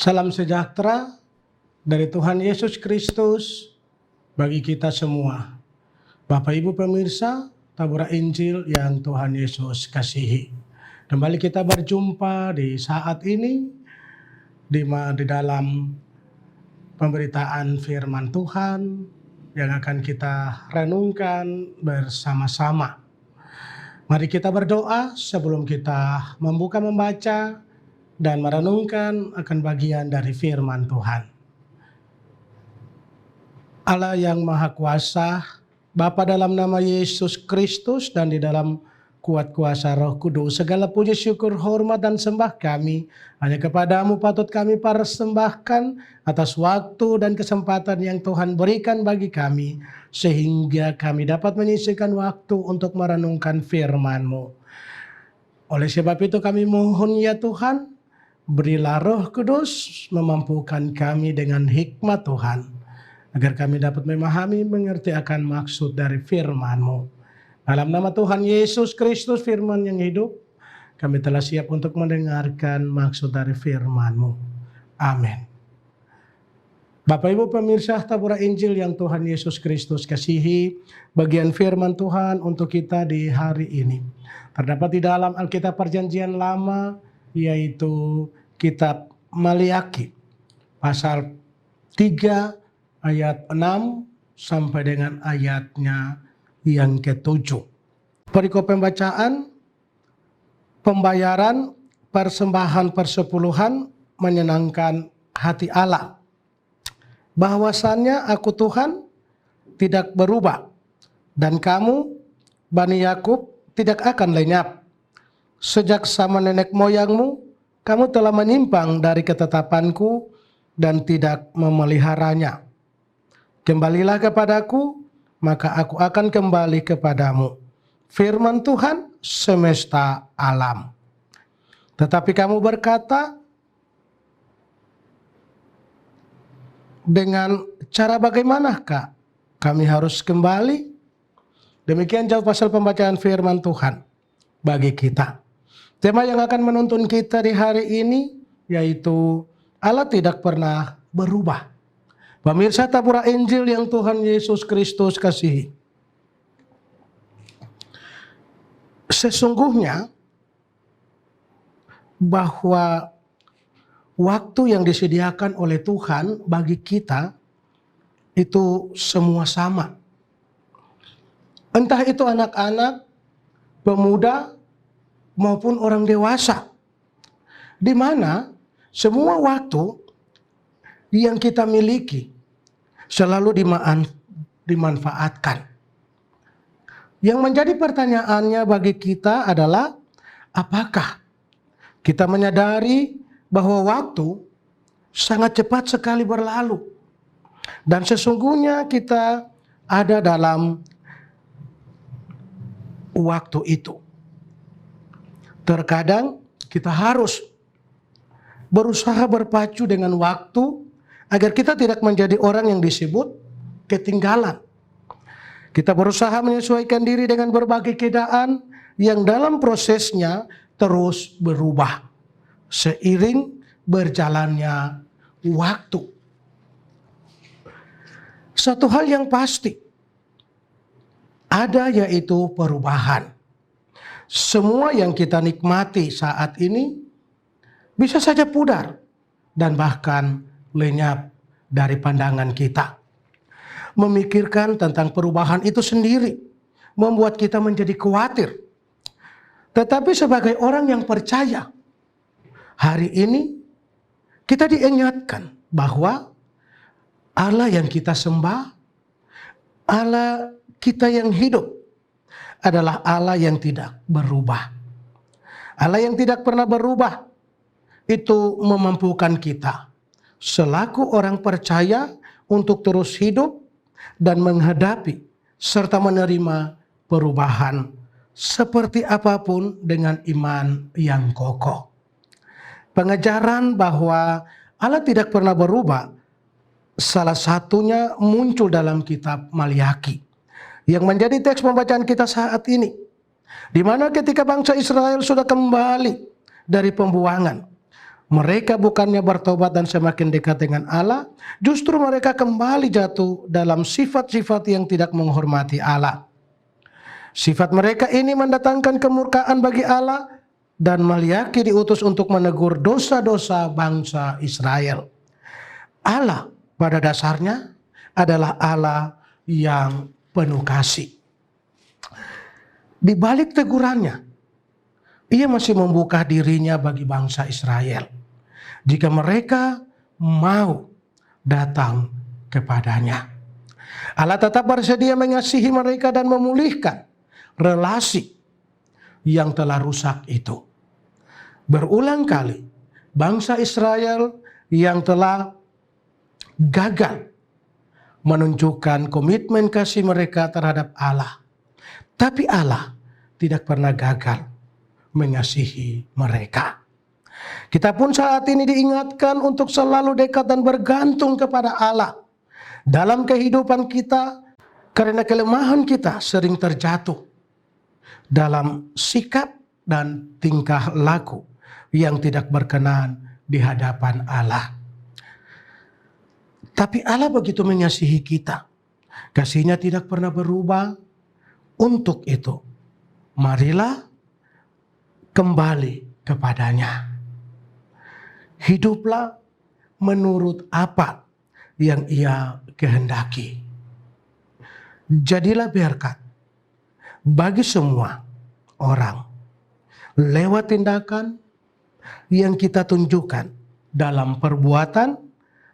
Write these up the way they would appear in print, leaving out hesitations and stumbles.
Salam sejahtera dari Tuhan Yesus Kristus bagi kita semua. Bapak Ibu pemirsa, Tabura Injil yang Tuhan Yesus kasihi. Kembali kita berjumpa di saat ini di dalam pemberitaan firman Tuhan yang akan kita renungkan bersama-sama. Mari kita berdoa sebelum kita membaca dan merenungkan akan bagian dari firman Tuhan. Allah yang Maha Kuasa, Bapa dalam nama Yesus Kristus dan di dalam kuat kuasa Roh Kudus, segala puji syukur, hormat dan sembah kami hanya kepadamu patut kami persembahkan atas waktu dan kesempatan yang Tuhan berikan bagi kami, sehingga kami dapat menyisihkan waktu untuk merenungkan firman-Mu. Oleh sebab itu kami mohon ya Tuhan, berilah Roh Kudus memampukan kami dengan hikmat Tuhan, agar kami dapat memahami, mengerti akan maksud dari firman-Mu. Dalam nama Tuhan Yesus Kristus, firman yang hidup, kami telah siap untuk mendengarkan maksud dari firman-Mu. Amin. Bapak Ibu pemirsa Tabura Injil yang Tuhan Yesus Kristus kasihi, bagian firman Tuhan untuk kita di hari ini terdapat di dalam Alkitab Perjanjian Lama, yaitu kitab Maliaki pasal 3 ayat 6 sampai dengan ayatnya yang ke-7. Perikop pembacaan, pembayaran persembahan persepuluhan menyenangkan hati Allah. Bahwasannya aku Tuhan tidak berubah dan kamu Bani Yakub tidak akan lenyap. Sejak zaman nenek moyangmu, kamu telah menyimpang dari ketetapanku dan tidak memeliharanya. Kembalilah kepadaku, maka aku akan kembali kepadamu. Firman Tuhan semesta alam. Tetapi kamu berkata, dengan cara bagaimanakah kami harus kembali? Demikian jauh pasal pembacaan firman Tuhan bagi kita. Tema yang akan menuntun kita di hari ini yaitu Allah tidak pernah berubah. Pemirsa Tabura Injil yang Tuhan Yesus Kristus kasihi. Sesungguhnya bahwa waktu yang disediakan oleh Tuhan bagi kita itu semua sama. Entah itu anak-anak, pemuda, maupun orang dewasa, di mana semua waktu yang kita miliki selalu dimanfaatkan. Yang menjadi pertanyaannya bagi kita adalah, apakah kita menyadari bahwa waktu sangat cepat sekali berlalu dan sesungguhnya kita ada dalam waktu itu. Terkadang kita harus berusaha berpacu dengan waktu agar kita tidak menjadi orang yang disebut ketinggalan. Kita berusaha menyesuaikan diri dengan berbagai keadaan yang dalam prosesnya terus berubah seiring berjalannya waktu. Satu hal yang pasti ada, yaitu perubahan. Semua yang kita nikmati saat ini bisa saja pudar dan bahkan lenyap dari pandangan kita. Memikirkan tentang perubahan itu sendiri membuat kita menjadi khawatir. Tetapi sebagai orang yang percaya, hari ini kita diingatkan bahwa Allah yang kita sembah, Allah kita yang hidup, adalah Allah yang tidak berubah. Allah yang tidak pernah berubah itu memampukan kita selaku orang percaya untuk terus hidup dan menghadapi serta menerima perubahan seperti apapun dengan iman yang kokoh. Pengajaran bahwa Allah tidak pernah berubah salah satunya muncul dalam kitab Maliaki yang menjadi teks pembacaan kita saat ini, di mana ketika bangsa Israel sudah kembali dari pembuangan, Mereka bukannya bertobat dan semakin dekat dengan Allah, justru mereka kembali jatuh dalam sifat-sifat yang tidak menghormati Allah. Sifat mereka ini mendatangkan kemurkaan bagi Allah dan Malyaki diutus untuk menegur dosa-dosa bangsa Israel. Allah pada dasarnya adalah Allah yang penuh kasih. Di balik tegurannya, ia masih membuka dirinya bagi bangsa Israel. Jika mereka mau datang kepadanya. Allah tetap bersedia mengasihi mereka dan memulihkan relasi yang telah rusak itu. Berulang kali bangsa Israel yang telah gagal menunjukkan komitmen kasih mereka terhadap Allah. Tapi Allah tidak pernah gagal mengasihi mereka. Kita pun saat ini diingatkan untuk selalu dekat dan bergantung kepada Allah. Dalam kehidupan kita, karena kelemahan kita sering terjatuh dalam sikap dan tingkah laku yang tidak berkenan di hadapan Allah. Tapi Allah begitu mengasihi kita. Kasihnya tidak pernah berubah. Untuk itu, marilah kembali kepadanya. Hiduplah menurut apa yang ia kehendaki. Jadilah berkat bagi semua orang lewat tindakan yang kita tunjukkan dalam perbuatan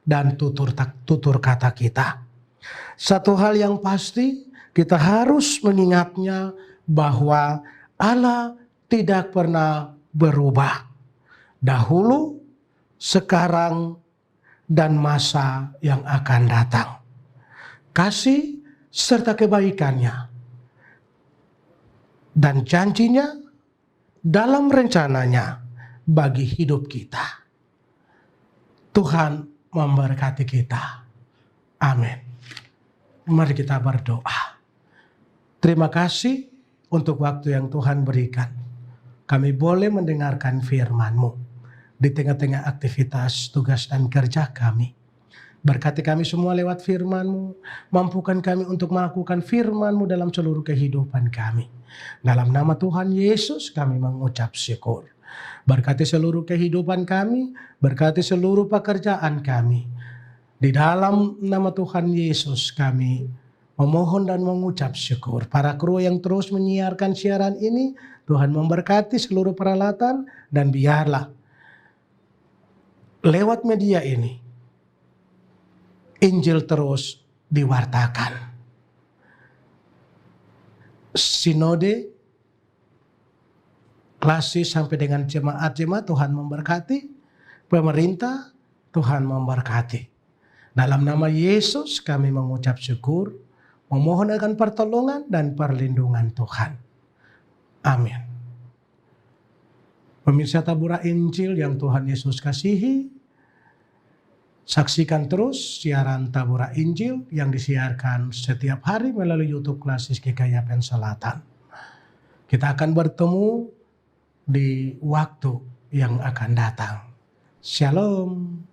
dan tutur kata kita. Satu hal yang pasti, kita harus mengingatnya bahwa Allah tidak pernah berubah. Dahulu, sekarang, dan masa yang akan datang. Kasih serta kebaikannya dan janjinya dalam rencananya bagi hidup kita. Tuhan memberkati kita. Amin. Mari kita berdoa. Terima kasih untuk waktu yang Tuhan berikan. Kami boleh mendengarkan firman-Mu di tengah-tengah aktivitas, tugas, dan kerja kami. Berkati kami semua lewat firman-Mu. Mampukan kami untuk melakukan firman-Mu dalam seluruh kehidupan kami. Dalam nama Tuhan Yesus kami mengucap syukur. Berkati seluruh kehidupan kami, berkati seluruh pekerjaan kami. Di dalam nama Tuhan Yesus kami memohon dan mengucap syukur. Para kru yang terus menyiarkan siaran ini, Tuhan memberkati seluruh peralatan dan biarlah lewat media ini Injil terus diwartakan. Sinode, klasi sampai dengan jemaat-jemaat Tuhan memberkati. Pemerintah Tuhan memberkati. Dalam nama Yesus kami mengucap syukur. Memohon akan pertolongan dan perlindungan Tuhan. Amin. Pemirsa Tabura Injil yang Tuhan Yesus kasihi, saksikan terus siaran Tabura Injil yang disiarkan setiap hari melalui YouTube Klasis GKI Selatan. Kita akan bertemu di waktu yang akan datang. Shalom.